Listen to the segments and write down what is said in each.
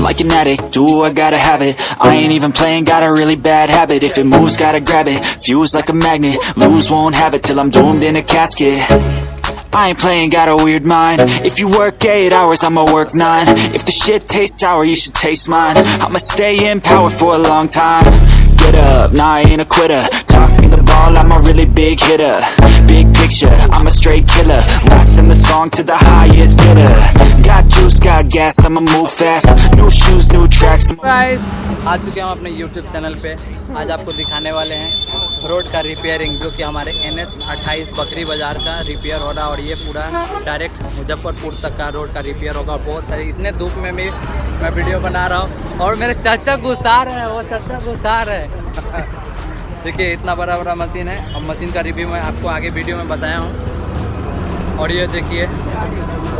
like an addict, do I gotta have it. I ain't even playing, got a really bad habit. If it moves, gotta grab it, fuse like a magnet. Lose, won't have it till I'm doomed in a casket. I ain't playing, got a weird mind. If you work 8 hours, I'ma work 9. If the shit tastes sour, you should taste mine. I'ma stay in power for a long time. Get up, nah, I ain't a quitter. Toss me the ball, I'm a really big hitter. Big picture, I'm a straight killer. Rising the song to the highest bidder. Got juice, got gas, I'ma move fast. New shoes, new tracks. Guys आ चुके हैं हम अपने YouTube channel पे। आज आपको दिखाने वाले हैं रोड का रिपेयरिंग, जो कि हमारे NH 28 बकरी बाज़ार का रिपेयर हो रहा है। और ये पूरा डायरेक्ट मुजफ्फरपुर तक का रोड का रिपेयर होगा। बहुत सारे इतने धूप में भी मैं वीडियो बना रहा हूँ और मेरे चाचा गुस्सा रहे हैं, वो चाचा गुस्सा रहे हैं। देखिए इतना बड़ा बड़ा मशीन है। अब मशीन का रिव्यू मैं आपको आगे वीडियो में बताया हूँ। और ये देखिए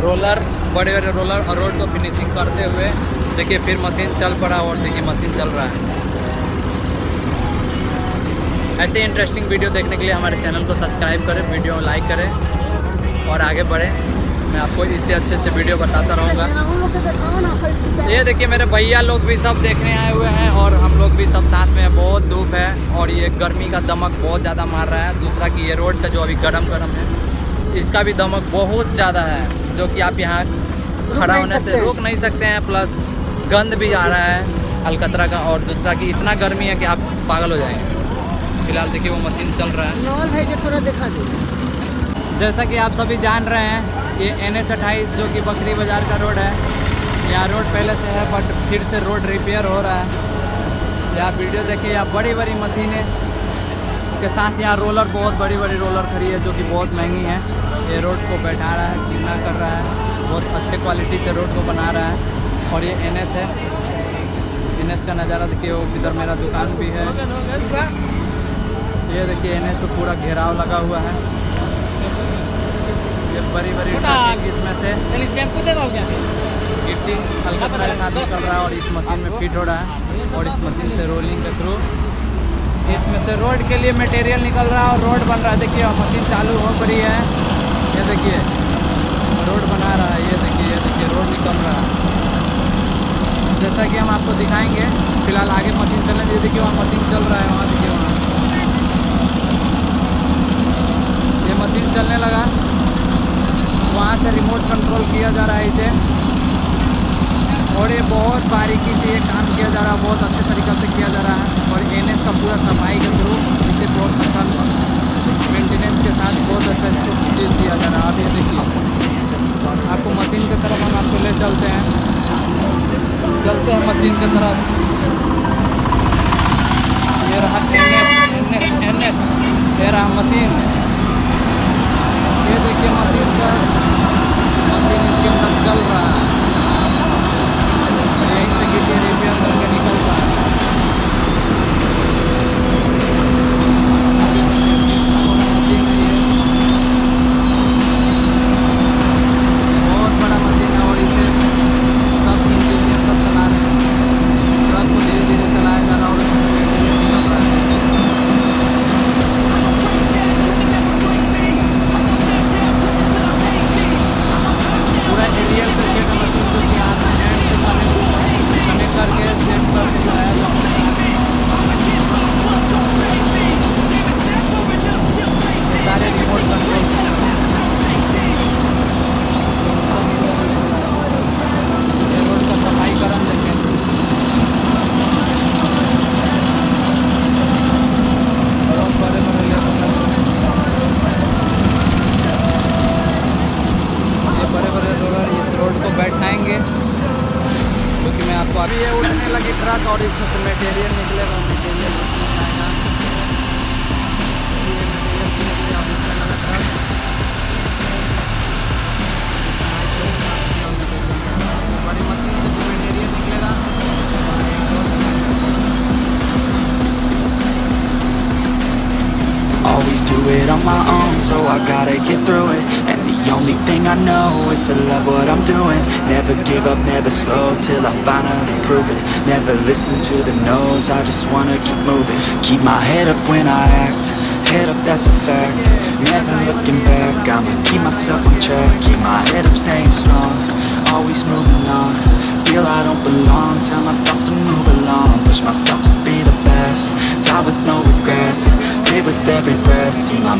रोलर, बड़े बड़े रोलर और रोड को फिनिशिंग करते हुए देखिए फिर मशीन चल पड़ा। और देखिए मशीन चल रहा है। ऐसे इंटरेस्टिंग वीडियो देखने के लिए हमारे चैनल को सब्सक्राइब करें, वीडियो लाइक करें और आगे बढ़ें। मैं आपको इससे अच्छे से वीडियो बताता रहूँगा। ये देखिए मेरे भैया लोग भी सब देखने आए हुए हैं और हम लोग भी सब साथ में हैं। बहुत धूप है और ये गर्मी का दमक बहुत ज़्यादा मार रहा है। दूसरा कि ये रोड का जो अभी गरम है, इसका भी दमक बहुत ज़्यादा है, जो कि आप यहाँ खड़ा होने से रोक नहीं सकते हैं। प्लस गंद भी आ रहा है अलकतरा का। और दूसरा कि इतना गर्मी है कि आप पागल हो जाएंगे। फिलहाल देखिए वो मशीन चल रहा है। थोड़ा दिखा दीजिए। जैसा कि आप सभी जान रहे हैं, ये NH 28 जो कि बकरी बाज़ार का रोड है, यहाँ रोड पहले से है बट फिर से रोड रिपेयर हो रहा है। यहाँ वीडियो देखिए, यहाँ बड़ी बड़ी मशीनें के साथ यहाँ रोलर, बहुत बड़ी बड़ी रोलर खड़ी है जो कि बहुत महंगी है। ये रोड को बैठा रहा है, चीना कर रहा है, बहुत अच्छे क्वालिटी से रोड को बना रहा है। और ये NH है, NH का नज़ारा देखिए। वो इधर मेरा दुकान भी है। ये देखिए NH को पूरा घेराव लगा हुआ है। ये बड़ी बड़ी इसमें से गिट्टी अलकतरा के साथ निकल रहा है और इस मशीन में फिट हो रहा है। और इस मशीन से रोलिंग के थ्रू इसमें से रोड के लिए मटेरियल निकल रहा है और रोड बन रहा है। देखिए मशीन चालू हो पड़ी है। ये देखिए रोड बना रहा है। ये देखिए रोड निकल रहा है। जैसा कि हम आपको दिखाएंगे। फिलहाल आगे मशीन चलने दीजिए। देखिए वहाँ मशीन चल रहा है, वहाँ देखिए वहाँ ये मशीन चलने लगा। वहाँ से रिमोट कंट्रोल किया जा रहा है इसे। और ये बहुत बारीकी से ये काम किया जा रहा है, बहुत अच्छे तरीक़े से किया जा रहा है। और NH का पूरा सफाई के थ्रू इसे बहुत अच्छा मेंटेनेंस के साथ बहुत अच्छा इसको चीज़ दिया जा रहा है। आप ये देखिए, आपको मशीन की तरफ हम आपको ले चलते हैं मशीन की तरफ। ये रहा NH, ये रहा मशीन। ये देखिए मशीन इसके अंदर चल रहा है। यहीं से गिट्टी रिपेयर करके निकल रहा है। बहुत बड़ा मशीन है और इसे सब इंजीनियर सब चला रहे हैं। ट्रक को धीरे धीरे चलाया जा रहा है और पूरा एरियल से सेट मशीन जो कि आता है कनेक्ट करके सेट करके चलाया जाता है। सारे रिमोट कंट्रोल रोड का सफाईकरण देखें। बहुत बड़े बड़े लेबर, ये बड़े बड़े रोलर इस रोड को बैठाएंगे, क्योंकि मैं आपको अभी ये उठने लगी ट्रक और इसमें से मटेरियल निकलेगा। मटेरियल आएगा, ये मटेरियल आप उठने लगा ट्रक। बड़ी मशीन से जो मटेरियल निकलेगा Always do it on my own, so I gotta get through it. And the only thing I know is to love what I'm doing. Never give up, never slow till I finally prove it. Never listen to the no's, I just wanna keep moving. Keep my head up when I act, head up that's a fact. Never looking back, I'ma keep myself on track. Keep my head up staying strong, always moving on. Feel I don't belong live with every breath. See my